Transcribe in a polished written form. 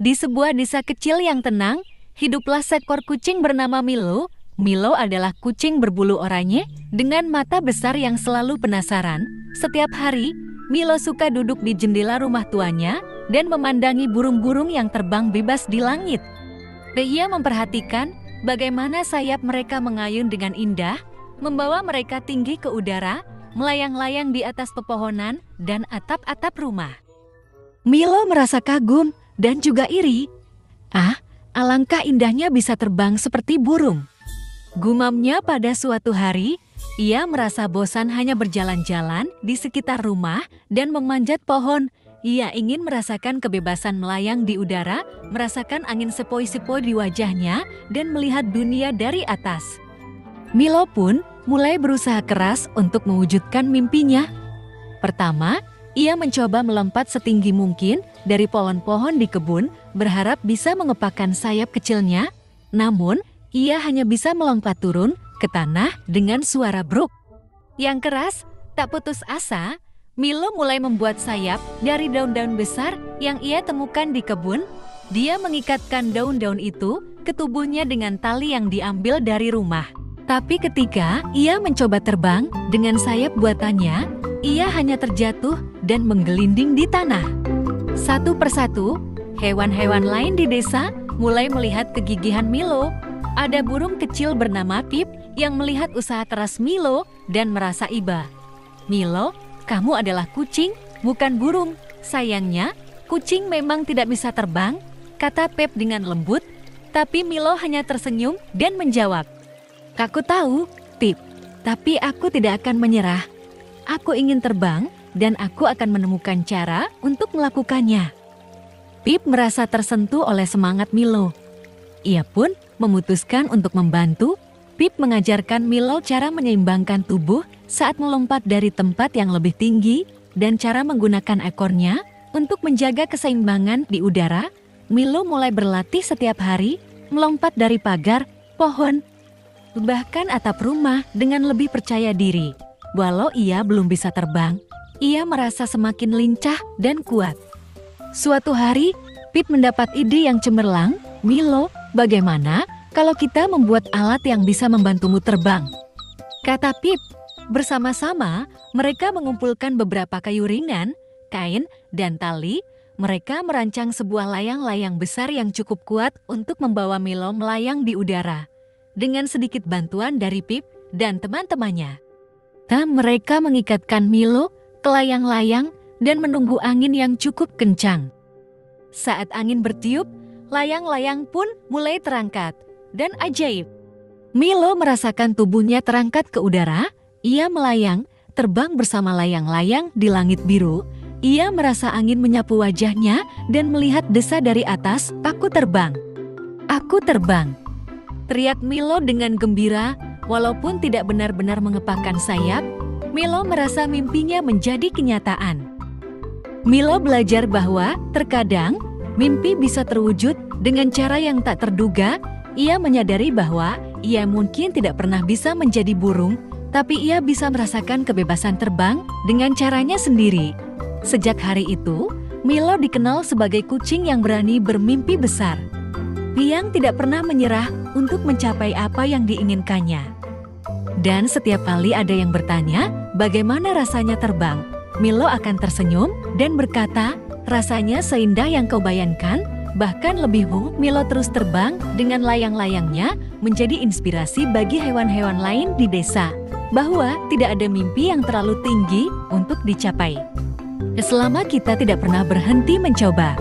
Di sebuah desa kecil yang tenang, hiduplah seekor kucing bernama Milo. Milo adalah kucing berbulu oranye dengan mata besar yang selalu penasaran. Setiap hari, Milo suka duduk di jendela rumah tuanya dan memandangi burung-burung yang terbang bebas di langit. Ia memperhatikan bagaimana sayap mereka mengayun dengan indah, membawa mereka tinggi ke udara, melayang-layang di atas pepohonan dan atap-atap rumah. Milo merasa kagum dan juga iri. Alangkah indahnya bisa terbang seperti burung. Gumamnya pada suatu hari, ia merasa bosan hanya berjalan-jalan di sekitar rumah dan memanjat pohon. Ia ingin merasakan kebebasan melayang di udara, merasakan angin sepoi-sepoi di wajahnya, dan melihat dunia dari atas. Milo pun mulai berusaha keras untuk mewujudkan mimpinya. Pertama, ia mencoba melompat setinggi mungkin dari pohon-pohon di kebun, berharap bisa mengepakkan sayap kecilnya. Namun, ia hanya bisa melompat turun ke tanah dengan suara bruk yang keras. Tak putus asa, Milo mulai membuat sayap dari daun-daun besar yang ia temukan di kebun. Dia mengikatkan daun-daun itu ke tubuhnya dengan tali yang diambil dari rumah. Tapi ketika ia mencoba terbang dengan sayap buatannya, ia hanya terjatuh dan menggelinding di tanah. Satu persatu, hewan-hewan lain di desa mulai melihat kegigihan Milo. Ada burung kecil bernama Pip yang melihat usaha keras Milo dan merasa iba. "Milo, kamu adalah kucing, bukan burung. Sayangnya, kucing memang tidak bisa terbang," kata Pip dengan lembut. Tapi Milo hanya tersenyum dan menjawab, "Aku tahu, Pip, tapi aku tidak akan menyerah. Aku ingin terbang dan aku akan menemukan cara untuk melakukannya." Pip merasa tersentuh oleh semangat Milo. Ia pun memutuskan untuk membantu. Pip mengajarkan Milo cara menyeimbangkan tubuh saat melompat dari tempat yang lebih tinggi dan cara menggunakan ekornya untuk menjaga keseimbangan di udara. Milo mulai berlatih setiap hari melompat dari pagar, pohon, bahkan atap rumah dengan lebih percaya diri. Walau ia belum bisa terbang, ia merasa semakin lincah dan kuat. Suatu hari, Pip mendapat ide yang cemerlang. "Milo, bagaimana kalau kita membuat alat yang bisa membantumu terbang?" kata Pip. Bersama-sama, mereka mengumpulkan beberapa kayu ringan, kain, dan tali. Mereka merancang sebuah layang-layang besar yang cukup kuat untuk membawa Milo melayang di udara. Dengan sedikit bantuan dari Pip dan teman-temannya, mereka mengikatkan Milo ke layang-layang dan menunggu angin yang cukup kencang. Saat angin bertiup, layang-layang pun mulai terangkat. Dan ajaib, Milo merasakan tubuhnya terangkat ke udara. Ia melayang, terbang bersama layang-layang di langit biru. Ia merasa angin menyapu wajahnya dan melihat desa dari atas. "Aku terbang! Aku terbang!" teriak Milo dengan gembira. Walaupun tidak benar-benar mengepakkan sayap, Milo merasa mimpinya menjadi kenyataan. Milo belajar bahwa terkadang mimpi bisa terwujud dengan cara yang tak terduga. Ia menyadari bahwa ia mungkin tidak pernah bisa menjadi burung, tapi ia bisa merasakan kebebasan terbang dengan caranya sendiri. Sejak hari itu, Milo dikenal sebagai kucing yang berani bermimpi besar, yang tidak pernah menyerah untuk mencapai apa yang diinginkannya. Dan setiap kali ada yang bertanya, bagaimana rasanya terbang, Milo akan tersenyum dan berkata, "Rasanya seindah yang kau bayangkan." Bahkan lebih, Milo terus terbang dengan layang-layangnya, menjadi inspirasi bagi hewan-hewan lain di desa, bahwa tidak ada mimpi yang terlalu tinggi untuk dicapai selama kita tidak pernah berhenti mencoba.